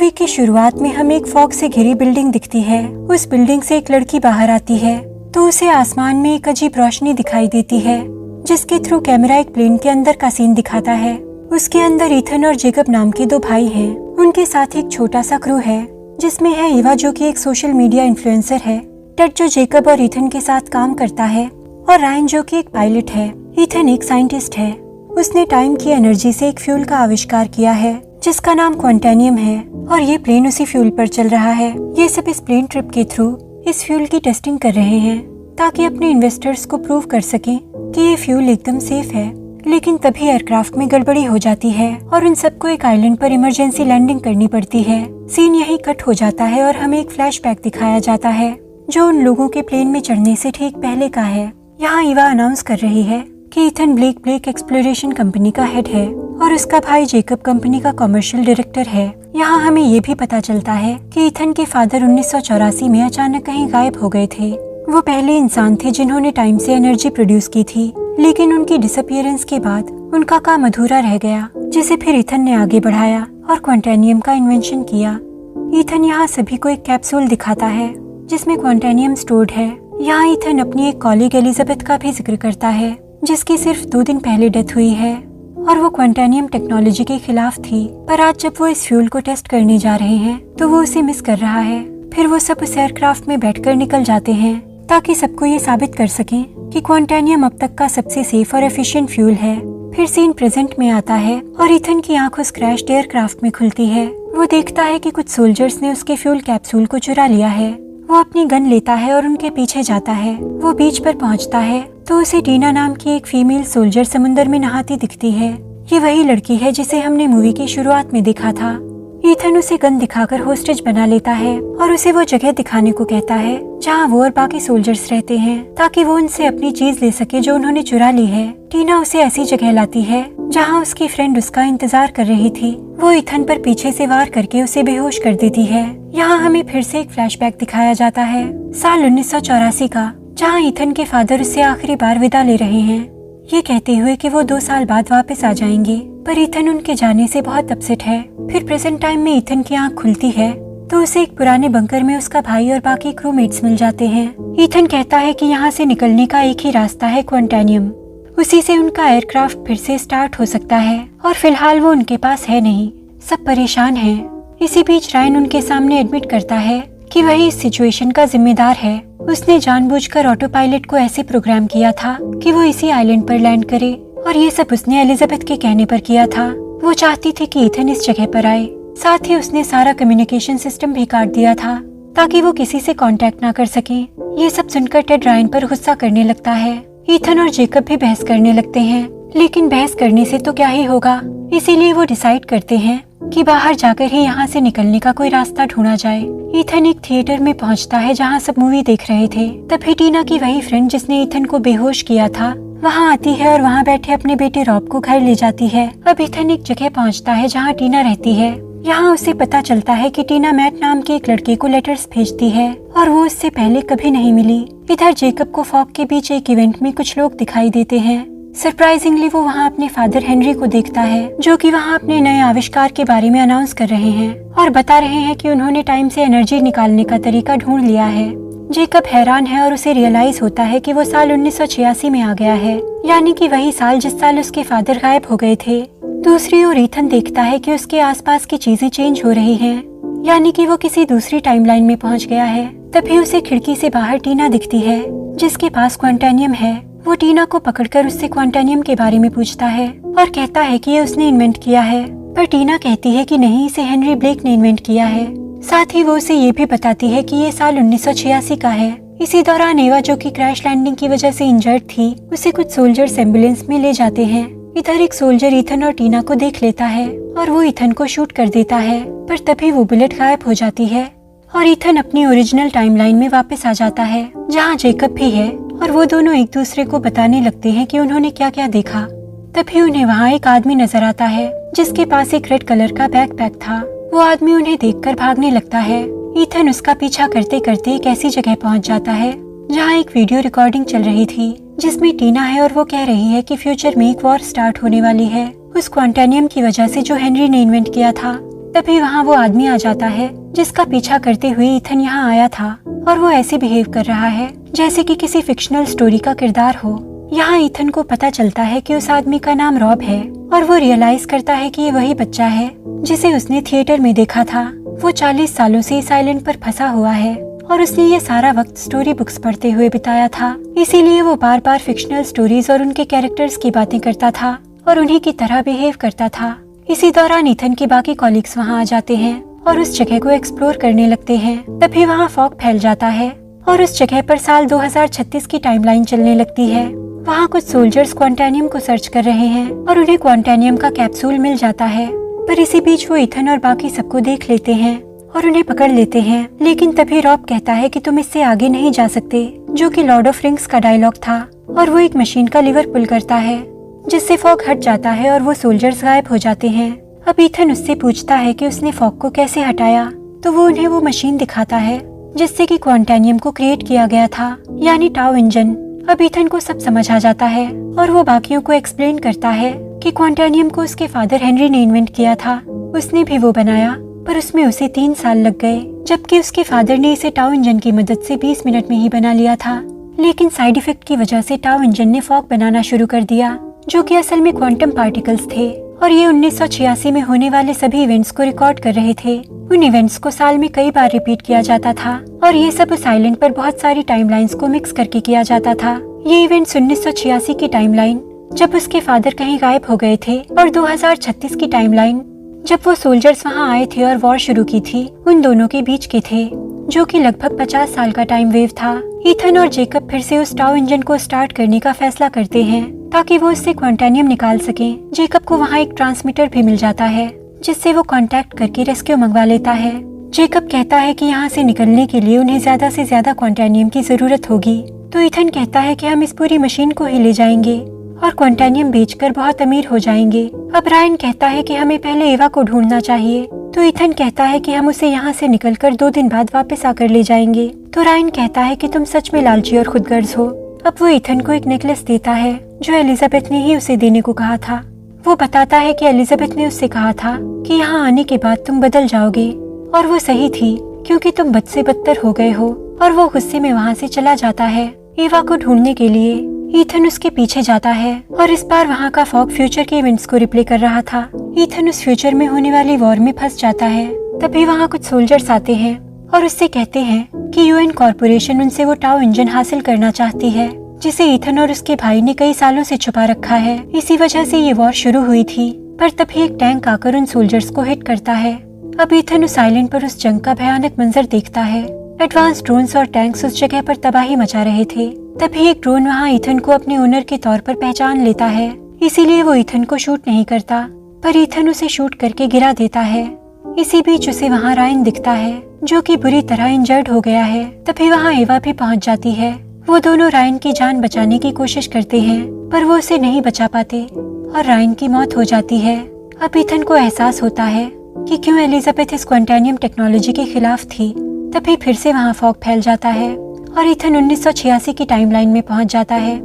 Movie की शुरुआत में हमें एक फॉग से घिरी बिल्डिंग दिखती है। उस बिल्डिंग से एक लड़की बाहर आती है तो उसे आसमान में एक अजीब रोशनी दिखाई देती है, जिसके थ्रू कैमरा एक प्लेन के अंदर का सीन दिखाता है। उसके अंदर ईथन और जेकब नाम के दो भाई हैं। उनके साथ एक छोटा सा क्रू है जिसमें है ईवा जो कि एक सोशल मीडिया इन्फ्लुएंसर है, टेड जो जेकब और ईथन के साथ काम करता है, और रायन जो कि एक पायलट है। ईथन एक साइंटिस्ट है। उसने टाइम की एनर्जी से एक फ्यूल का आविष्कार किया है जिसका नाम क्वांटेनियम है, और ये प्लेन उसी फ्यूल पर चल रहा है। ये सब इस प्लेन ट्रिप के थ्रू इस फ्यूल की टेस्टिंग कर रहे हैं ताकि अपने इन्वेस्टर्स को प्रूव कर सकें कि ये फ्यूल एकदम सेफ है। लेकिन तभी एयरक्राफ्ट में गड़बड़ी हो जाती है और उन सबको एक आइलैंड पर इमरजेंसी लैंडिंग करनी पड़ती है। सीन यहीं कट हो जाता है और हमें एक फ्लैशबैक दिखाया जाता है जो उन लोगों के प्लेन में चढ़ने से ठीक पहले का है। यहाँ ईवा अनाउंस कर रही है कि ईथन ब्लेक एक्सप्लोरेशन कंपनी का हेड है और उसका भाई जेकब कंपनी का कमर्शियल डायरेक्टर है। यहाँ हमें ये भी पता चलता है कि ईथन के फादर 1984 में अचानक कहीं गायब हो गए थे। वो पहले इंसान थे जिन्होंने टाइम से एनर्जी प्रोड्यूस की थी, लेकिन उनकी डिसअपीयरेंस के बाद उनका काम अधूरा रह गया, जिसे फिर ईथन ने आगे बढ़ाया और क्वांटेनियम का इन्वेंशन किया। ईथन यहाँ सभी को एक कैप्सूल दिखाता है जिसमें क्वांटेनियम स्टोर्ड है। यहाँ ईथन अपनी एक कॉलीग एलिजाबेथ का भी जिक्र करता है जिसकी सिर्फ 2 दिन पहले डेथ हुई है और वो क्वांटेनियम टेक्नोलॉजी के खिलाफ थी। पर आज जब वो इस फ्यूल को टेस्ट करने जा रहे हैं तो वो उसे मिस कर रहा है। फिर वो सब उस एयरक्राफ्ट में बैठकर निकल जाते हैं ताकि सबको ये साबित कर सकें कि क्वांटेनियम अब तक का सबसे सेफ और एफिशिएंट फ्यूल है। फिर सीन प्रेजेंट में आता है और ईथन की आंख उस क्रैश्ड एयरक्राफ्ट में खुलती है। वो देखता है कि कुछ सोल्जर्स ने उसके फ्यूल कैप्सूल को चुरा लिया है। वो अपनी गन लेता है और उनके पीछे जाता है। वो बीच पर पहुंचता है तो उसे टीना नाम की एक फीमेल सोल्जर समुंदर में नहाती दिखती है। ये वही लड़की है जिसे हमने मूवी की शुरुआत में देखा था। ईथन उसे गन दिखाकर होस्टेज बना लेता है और उसे वो जगह दिखाने को कहता है जहाँ वो और बाकी सोल्जर्स रहते हैं ताकि वो उनसे अपनी चीज ले सके जो उन्होंने चुरा ली है। टीना उसे ऐसी जगह लाती है जहाँ उसकी फ्रेंड उसका इंतजार कर रही थी। वो ईथन पर पीछे से वार करके उसे बेहोश कर देती है। यहाँ हमें फिर से एक फ्लैशबैक दिखाया जाता है साल 1984 का, जहाँ ईथन के फादर उससे आखिरी बार विदा ले रहे हैं, ये कहते हुए कि वो 2 साल बाद वापस आ जाएंगे। पर ईथन उनके जाने से बहुत अपसेट है। फिर प्रेजेंट टाइम में ईथन की आंख खुलती है तो उसे एक पुराने बंकर में उसका भाई और बाकी क्रूमेट्स मिल जाते हैं। ईथन कहता है कि यहाँ से निकलने का एक ही रास्ता है, क्वांटेनियम। उसी से उनका एयरक्राफ्ट फिर से स्टार्ट हो सकता है और फिलहाल वो उनके पास है नहीं। सब परेशान हैं। इसी बीच रायन उनके सामने एडमिट करता है कि वही इस सिचुएशन का जिम्मेदार है। उसने जानबूझकर ऑटो पायलट को ऐसे प्रोग्राम किया था कि वो इसी आइलैंड पर लैंड करे, और ये सब उसने एलिजाबेथ के कहने पर किया था। वो चाहती थी कि ईथन इस जगह पर आए। साथ ही उसने सारा कम्युनिकेशन सिस्टम भी काट दिया था ताकि वो किसी से कांटेक्ट ना कर सके। ये सब सुनकर टेड रायन पर गुस्सा करने लगता है। ईथन और जेकब भी बहस करने लगते हैं, लेकिन बहस करने से तो क्या ही होगा। इसीलिए वो डिसाइड करते हैं कि बाहर जाकर ही यहाँ से निकलने का कोई रास्ता ढूंढा जाए। ईथन एक थिएटर में पहुँचता है जहाँ सब मूवी देख रहे थे। तभी टीना की वही फ्रेंड जिसने ईथन को बेहोश किया था वहाँ आती है और वहाँ बैठे अपने बेटे रॉब को घर ले जाती है। अब ईथन एक जगह पहुँचता है जहाँ टीना रहती है। यहाँ उसे पता चलता है कि टीना मैट नाम के एक लड़के को लेटर्स भेजती है और वो उससे पहले कभी नहीं मिली। इधर जेकब को फॉग के बीच एक इवेंट में कुछ लोग दिखाई देते हैं। सरप्राइजिंगली वो वहाँ अपने फादर हेनरी को देखता है जो कि वहाँ अपने नए आविष्कार के बारे में अनाउंस कर रहे हैं और बता रहे हैं कि उन्होंने टाइम से एनर्जी निकालने का तरीका ढूंढ लिया है। जेकब हैरान है और उसे रियलाइज होता है कि वो साल 1986 में आ गया है, यानी कि वही साल जिस साल उसके फादर गायब हो गए थे। दूसरी ओर ईथन देखता है कि उसके आसपास की चीजें चेंज हो रही हैं, यानी कि वो किसी दूसरी टाइमलाइन में पहुंच गया है। तभी उसे खिड़की से बाहर टीना दिखती है जिसके पास क्वांटेनियम है। वो टीना को पकड़कर उससे क्वांटेनियम के बारे में पूछता है और कहता है कि ये उसने इन्वेंट किया है, पर टीना कहती है कि नहीं, इसे हेनरी ब्लेक ने इन्वेंट किया है। साथ ही वो उसे ये भी बताती है कि ये साल 1986 का है। इसी दौरान एवा जो कि क्रैश लैंडिंग की वजह से इंजर्ड थी, उसे कुछ सोल्जर्स एम्बुलेंस में ले जाते हैं। इधर एक सोल्जर ईथन और टीना को देख लेता है और वो ईथन को शूट कर देता है, पर तभी वो बुलेट गायब हो जाती है और ईथन अपनी ओरिजिनल टाइमलाइन में वापस आ जाता है जहाँ जेकब भी है, और वो दोनों एक दूसरे को बताने लगते हैं कि उन्होंने क्या क्या देखा। तभी उन्हें वहाँ एक आदमी नजर आता है जिसके पास एक रेड कलर का बैकपैक था। वो आदमी उन्हें देखकर भागने लगता है। ईथन उसका पीछा करते करते एक ऐसी जगह पहुंच जाता है जहां एक वीडियो रिकॉर्डिंग चल रही थी जिसमें टीना है और वो कह रही है कि फ्यूचर में एक वॉर स्टार्ट होने वाली है उस क्वांटेनियम की वजह से जो हेनरी ने इन्वेंट किया था। तभी वहाँ वो आदमी आ जाता है जिसका पीछा करते हुए ईथन यहाँ आया था, और वो ऐसे बिहेव कर रहा है जैसे कि किसी फिक्शनल स्टोरी का किरदार हो। यहाँ ईथन को पता चलता है कि उस आदमी का नाम रॉब है, और वो रियलाइज करता है कि ये वही बच्चा है जिसे उसने थिएटर में देखा था। वो 40 सालों से इस आइलैंड पर फंसा हुआ है और उसने ये सारा वक्त स्टोरी बुक्स पढ़ते हुए बिताया था, इसीलिए वो बार बार फिक्शनल स्टोरीज और उनके कैरेक्टर्स की बातें करता था और उन्हीं की तरह बिहेव करता था। इसी दौरान ईथन के बाकी कॉलीग्स वहाँ आ जाते हैं और उस जगह को एक्सप्लोर करने लगते हैं। तभी वहाँ फॉग फैल जाता है और उस जगह पर साल 2036 की टाइमलाइन चलने लगती है। वहाँ कुछ सोल्जर्स क्वांटानियम को सर्च कर रहे हैं और उन्हें क्वांटानियम का कैप्सूल मिल जाता है, पर इसी बीच वो ईथन और बाकी सबको देख लेते हैं और उन्हें पकड़ लेते हैं। लेकिन तभी रॉब कहता है कि तुम इससे आगे नहीं जा सकते, जो कि लॉर्ड ऑफ रिंग्स का डायलॉग था, और वो एक मशीन का लीवर पुल करता है जिससे फॉग हट जाता है और वो सोल्जर्स गायब हो जाते हैं। अब ईथन उससे पूछता है कि उसने फॉग को कैसे हटाया, तो वो उन्हें वो मशीन दिखाता है जिससे कि क्वांटानियम को क्रिएट किया गया था, यानी टाउ इंजन। अब ईथन को सब समझ आ जाता है और वो बाकियों को एक्सप्लेन करता है कि क्वांटानियम को उसके फादर हेनरी ने इन्वेंट किया था, उसने भी वो बनाया, पर उसमें उसे 3 साल लग गए, जबकि उसके फादर ने इसे टाउ इंजन की मदद से 20 मिनट में ही बना लिया था। लेकिन साइड इफेक्ट की वजह से टाउ इंजन ने फॉग बनाना शुरू कर दिया, जो कि असल में क्वांटम पार्टिकल्स थे, और ये 1986 में होने वाले सभी इवेंट्स को रिकॉर्ड कर रहे थे। उन इवेंट्स को साल में कई बार रिपीट किया जाता था और ये सब उस आइलैंड पर बहुत सारी टाइमलाइंस को मिक्स करके किया जाता था। ये इवेंट्स 1986 की टाइमलाइन जब उसके फादर कहीं गायब हो गए थे, और 2036 की टाइमलाइन जब वो सोल्जर्स वहाँ आए थे और वॉर शुरू की थी, उन दोनों के बीच के थे, जो कि लगभग 50 साल का टाइम वेव था। ईथन और जेकब फिर से उस टाउ इंजन को स्टार्ट करने का फैसला करते हैं ताकि वो उससे क्वांटानियम निकाल सकें। जेकब को वहाँ एक ट्रांसमीटर भी मिल जाता है जिससे वो कांटेक्ट करके रेस्क्यू मंगवा लेता है। जेकब कहता है कि यहाँ से निकलने के लिए उन्हें ज्यादा से ज्यादा क्वांटानियम की जरूरत होगी, तो ईथन कहता है कि हम इस पूरी मशीन को ही ले जाएंगे और क्वांटानियम बेचकर बहुत अमीर हो जाएंगे। अब रायन कहता है कि हमें पहले एवा को ढूंढना चाहिए, तो ईथन कहता है कि हम उसे यहाँ से निकलकर 2 दिन बाद वापस आकर ले जाएंगे। तो रायन कहता है कि तुम सच में लालची और खुदगर्ज हो। अब वो ईथन को एक नेकलेस देता है जो एलिजाबेथ ने ही उसे देने को कहा था। वो बताता है कि एलिजाबेथ ने उससे कहा था कि यहाँ आने के बाद तुम बदल जाओगे, और वो सही थी क्योंकि तुम बद से बदतर हो गए हो। और वो गुस्से में वहाँ से चला जाता है एवा को ढूंढने के लिए। ईथन उसके पीछे जाता है और इस बार वहाँ का फॉग फ्यूचर के इवेंट्स को रिप्ले कर रहा था। ईथन उस फ्यूचर में होने वाली वॉर में फंस जाता है। तभी वहाँ कुछ सोल्जर्स आते हैं और उससे कहते हैं कि यूएन कॉर्पोरेशन उनसे वो टाउ इंजन हासिल करना चाहती है, जिसे ईथन और उसके भाई ने कई सालों से छुपा रखा है। इसी वजह से ये वॉर शुरू हुई थी, पर तभी एक टैंक आकर उन सोल्जर्स को हिट करता है। अब ईथन उस आइलैंड पर उस जंग का भयानक मंजर देखता है। एडवांस ड्रोन्स और टैंक्स उस जगह पर तबाही मचा रहे थे। तभी एक ड्रोन वहाँ ईथन को अपने ओनर के तौर पर पहचान लेता है, इसीलिए वो ईथन को शूट नहीं करता, पर ईथन उसे शूट करके गिरा देता है। इसी बीच उसे वहाँ रायन दिखता है जो कि बुरी तरह इंजर्ड हो गया है। तभी वहाँ एवा भी पहुँच जाती है। वो दोनों रायन की जान बचाने की कोशिश करते हैं, पर वो उसे नहीं बचा पाते और रायन की मौत हो जाती है। अब ईथन को एहसास होता है कि क्यों एलिजाबेथ इस क्वांटानियम टेक्नोलॉजी के खिलाफ थी। तभी फिर से वहाँ फॉग फैल जाता है और ईथन 1986 की टाइमलाइन में पहुँच जाता है।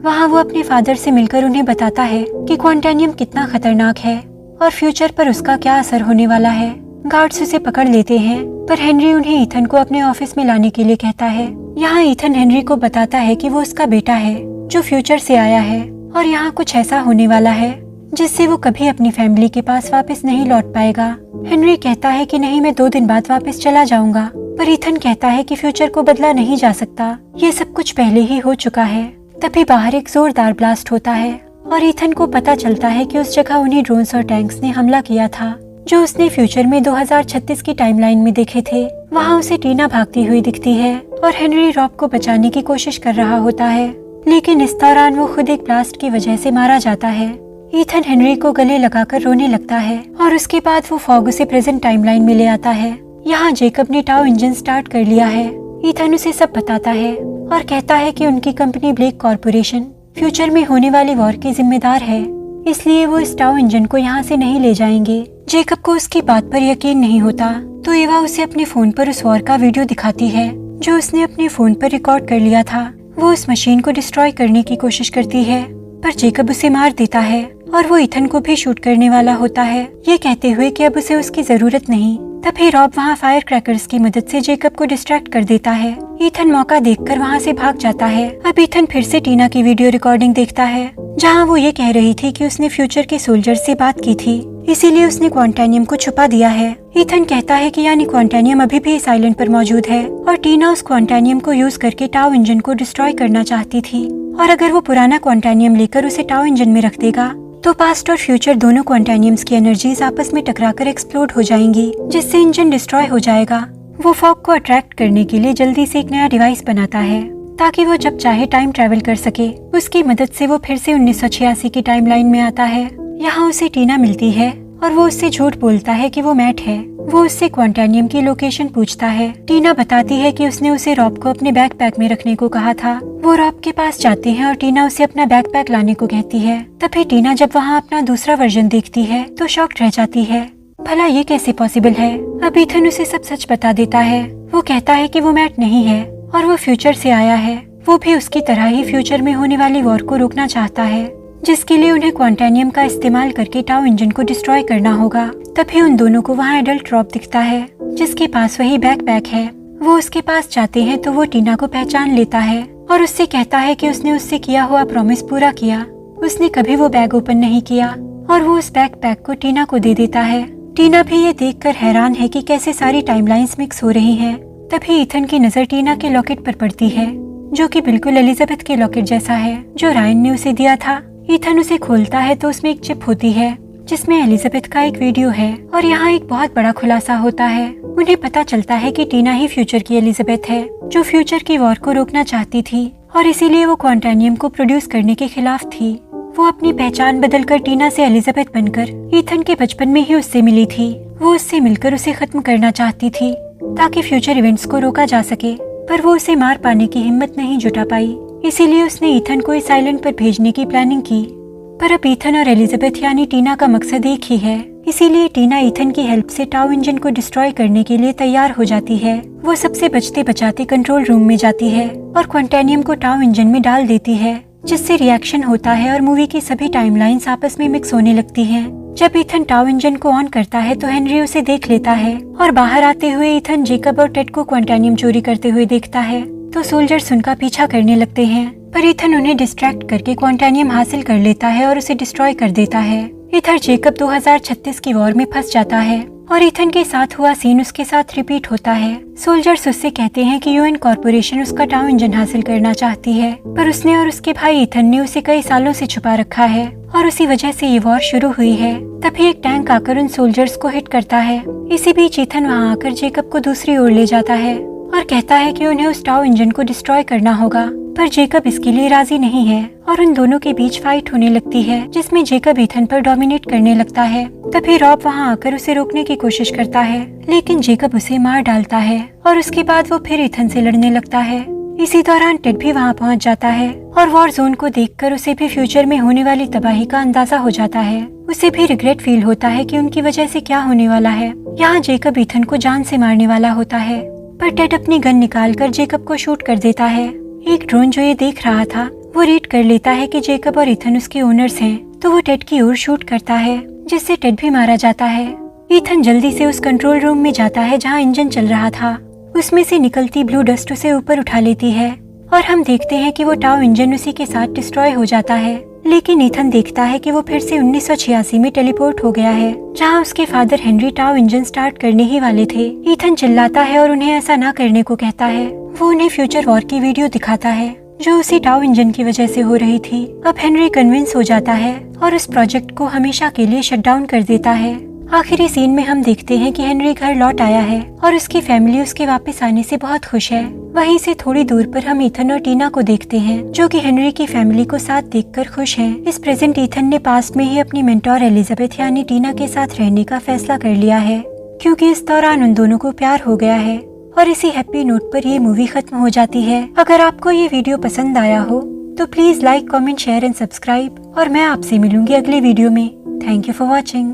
वहाँ वो अपने फादर से मिलकर उन्हें बताता है कि क्वांटानियम कितना खतरनाक है और फ्यूचर पर उसका क्या असर होने वाला है। गार्ड्स उसे पकड़ लेते हैं, पर हेनरी उन्हें ईथन को अपने ऑफिस में लाने के लिए कहता है। यहाँ ईथन हेनरी को बताता है कि वो उसका बेटा है जो फ्यूचर से आया है और यहाँ कुछ ऐसा होने वाला है जिससे वो कभी अपनी फैमिली के पास वापस नहीं लौट पाएगा। हेनरी कहता है कि नहीं, मैं 2 दिन बाद वापस चला जाऊंगा, पर ईथन कहता है कि फ्यूचर को बदला नहीं जा सकता, ये सब कुछ पहले ही हो चुका है। तभी बाहर एक जोरदार ब्लास्ट होता है और ईथन को पता चलता है कि उस जगह उन्हीं ड्रोन्स और टैंक्स ने हमला किया था जो उसने फ्यूचर में 2036 की टाइमलाइन में देखे थे। वहाँ उसे टीना भागती हुई दिखती है और हेनरी रॉब को बचाने की कोशिश कर रहा होता है, लेकिन इस दौरान वो खुद एक ब्लास्ट की वजह से मारा जाता है। ईथन हेनरी को गले लगाकर रोने लगता है और उसके बाद वो फॉग उसे प्रेजेंट टाइमलाइन में ले आता है। यहाँ जेकब ने टाउ इंजन स्टार्ट कर लिया है। ईथन उसे सब बताता है और कहता है कि उनकी कंपनी ब्लेक कॉर्पोरेशन फ्यूचर में होने वाली वॉर की जिम्मेदार है, इसलिए वो इस टाउ इंजन को यहाँ से नहीं ले जाएंगे। जेकब को उसकी बात पर यकीन नहीं होता, तो एवा उसे अपने फोन पर उस वॉर का वीडियो दिखाती है जो उसने अपने फोन पर रिकॉर्ड कर लिया था। वो उस मशीन को डिस्ट्रॉय करने की कोशिश करती है, पर जेकब उसे मार देता है और वो ईथन को भी शूट करने वाला होता है, ये कहते हुए कि अब उसे उसकी जरूरत नहीं। तभी रॉब वहाँ फायर क्रैकर्स की मदद से जेकब को डिस्ट्रैक्ट कर देता है। ईथन मौका देखकर वहाँ से भाग जाता है। अब ईथन फिर से टीना की वीडियो रिकॉर्डिंग देखता है, जहाँ वो ये कह रही थी कि उसने फ्यूचर के सोल्जर से बात की थी, इसीलिए उसने क्वांटानियम को छुपा दिया है। ईथन कहता है कि यानी क्वांटानियम अभी भी इस आइलैंड पर मौजूद है और टीना उस क्वांटानियम को यूज करके टाउ इंजन को डिस्ट्रॉय करना चाहती थी, और अगर वो पुराना क्वांटानियम लेकर उसे टाउ इंजन में रख देगा तो पास्ट और फ्यूचर दोनों क्वांटानियम्स की एनर्जीज आपस में टकराकर एक्सप्लोड हो जाएंगी, जिससे इंजन डिस्ट्रॉय हो जाएगा। वो फॉग को अट्रैक्ट करने के लिए जल्दी से एक नया डिवाइस बनाता है ताकि वो जब चाहे टाइम ट्रैवल कर सके। उसकी मदद से वो फिर से 1986 की टाइमलाइन में आता है। यहाँ उसे टीना मिलती है और वो उससे झूठ बोलता है कि वो मैट है। वो उससे क्वांटानियम की लोकेशन पूछता है। टीना बताती है कि उसने उसे रॉब को अपने बैकपैक में रखने को कहा था। वो रॉब के पास जाते हैं और टीना उसे अपना बैकपैक लाने को कहती है। तभी टीना जब वहाँ अपना दूसरा वर्जन देखती है तो शॉक्ड रह जाती है, भला ये कैसे पॉसिबल है। अब ईथन उसे सब सच बता देता है। वो कहता है कि वो मैट नहीं है और वो फ्यूचर से आया है। वो भी उसकी तरह ही फ्यूचर में होने वाली वॉर को रोकना चाहता है, जिसके लिए उन्हें क्वांटानियम का इस्तेमाल करके टाउ इंजन को डिस्ट्रॉय करना होगा। तभी उन दोनों को वहाँ एडल्ट रॉब दिखता है, जिसके पास वही बैकपैक है। वो उसके पास जाते हैं तो वो टीना को पहचान लेता है और उससे कहता है कि उसने उससे किया हुआ प्रॉमिस पूरा किया। उसने कभी वो बैग ओपन नहीं किया और वो उस बैकपैक को टीना को दे देता है। टीना भी ये देखकर हैरान है कि कैसे सारी टाइमलाइंस मिक्स हो रही हैं। तभी ईथन की नजर टीना के लॉकेट पर पड़ती है, जो कि बिल्कुल एलिजाबेथ के लॉकेट जैसा है जो रायन ने उसे दिया था। ईथन उसे खोलता है तो उसमें एक चिप होती है जिसमें एलिजाबेथ का एक वीडियो है और यहाँ एक बहुत बड़ा खुलासा होता है। उन्हें पता चलता है कि टीना ही फ्यूचर की एलिजाबेथ है, जो फ्यूचर की वॉर को रोकना चाहती थी और इसीलिए वो क्वांटानियम को प्रोड्यूस करने के खिलाफ थी। वो अपनी पहचान बदलकर टीना से एलिजाबेथ बनकर ईथन के बचपन में ही उससे मिली थी। वो उससे मिलकर उसे खत्म करना चाहती थी ताकि फ्यूचर इवेंट्स को रोका जा सके, पर वो उसे मार पाने की हिम्मत नहीं जुटा पाई। इसीलिए उसने ईथन को इस आइलैंड पर भेजने की प्लानिंग की। पर अब ईथन और एलिजाबेथ यानी टीना का मकसद एक ही है, इसीलिए टीना ईथन की हेल्प से टाउ इंजन को डिस्ट्रॉय करने के लिए तैयार हो जाती है। वो सबसे बचते बचाते कंट्रोल रूम में जाती है और क्वांटानियम को टाउ इंजन में डाल देती है, जिससे रिएक्शन होता है और मूवी की सभी टाइमलाइंस आपस में मिक्स होने लगती हैं। जब ईथन टाउ इंजन को ऑन करता है तो हेनरी उसे देख लेता है और बाहर आते हुए ईथन जेकब और टेड को क्वांटानियम चोरी करते हुए देखता है तो सोल्जर्स उनका पीछा करने लगते हैं, पर ईथन उन्हें डिस्ट्रैक्ट करके क्वांटानियम हासिल कर लेता है और उसे डिस्ट्रॉय कर देता है। इधर जेकब 2036 की वॉर में फंस जाता है और ईथन के साथ हुआ सीन उसके साथ रिपीट होता है। सोल्जर्स उससे कहते हैं कि यूएन कॉर्पोरेशन उसका टाउ इंजन हासिल करना चाहती है, पर उसने और उसके भाई ईथन ने उसे कई सालों से छुपा रखा है और उसी वजह से ये वॉर शुरू हुई है। तभी एक टैंक आकर उन सोल्जर्स को हिट करता है। इसी बीच ईथन वहाँ आकर जेकब को दूसरी ओर ले जाता है और कहता है कि उन्हें उस टाउ इंजन को डिस्ट्रॉय करना होगा, पर जेकब इसके लिए राजी नहीं है और उन दोनों के बीच फाइट होने लगती है, जिसमें जेकब ईथन पर डोमिनेट करने लगता है। तभी रॉब वहाँ आकर उसे रोकने की कोशिश करता है, लेकिन जेकब उसे मार डालता है और उसके बाद वो फिर ईथन से लड़ने लगता है। इसी दौरान टेड भी वहाँ पहुँच जाता है और वॉर जोन को देखकर उसे भी फ्यूचर में होने वाली तबाही का अंदाजा हो जाता है। उसे भी रिग्रेट फील होता है कि उनकी वजह से क्या होने वाला है। यहाँ जेकब ईथन को जान से मारने वाला होता है, पर टेड अपनी गन निकालकर जेकब को शूट कर देता है। एक ड्रोन जो ये देख रहा था वो रीड कर लेता है कि जेकब और ईथन उसके ओनर्स हैं, तो वो टेड की ओर शूट करता है, जिससे टेड भी मारा जाता है। ईथन जल्दी से उस कंट्रोल रूम में जाता है जहाँ इंजन चल रहा था। उसमें से निकलती ब्लू डस्ट उसे ऊपर उठा लेती है और हम देखते हैं कि वो टाउ इंजन उसी के साथ डिस्ट्रॉय हो जाता है। लेकिन ईथन देखता है कि वो फिर से 1986 में टेलीपोर्ट हो गया है, जहाँ उसके father Henry tau engine start करने ही वाले थे। ईथन चिल्लाता है और उन्हें ऐसा ना करने को कहता है। वो उन्हें फ्यूचर वॉर की वीडियो दिखाता है जो उसी टाउ इंजन की वजह से हो रही थी। अब हेनरी कन्विंस हो जाता है और उस प्रोजेक्ट को हमेशा के लिए शट डाउन कर देता है। आखिरी सीन में हम देखते हैं कि हेनरी घर लौट आया है और उसकी फैमिली उसके वापस आने से बहुत खुश है। वहीं से थोड़ी दूर पर हम ईथन और टीना को देखते हैं, जो कि हेनरी की फैमिली को साथ देखकर खुश हैं। इस प्रेजेंट ईथन ने पास्ट में ही अपनी मेंटोर एलिजाबेथ यानी टीना के साथ रहने का फैसला कर लिया है, क्योंकि इस दौरान उन दोनों को प्यार हो गया है। और इसी हैप्पी नोट पर ये मूवी खत्म हो जाती है। अगर आपको ये वीडियो पसंद आया हो तो please like, comment, share and subscribe, और मैं आपसे मिलूंगी अगले वीडियो में। Thank you for watching.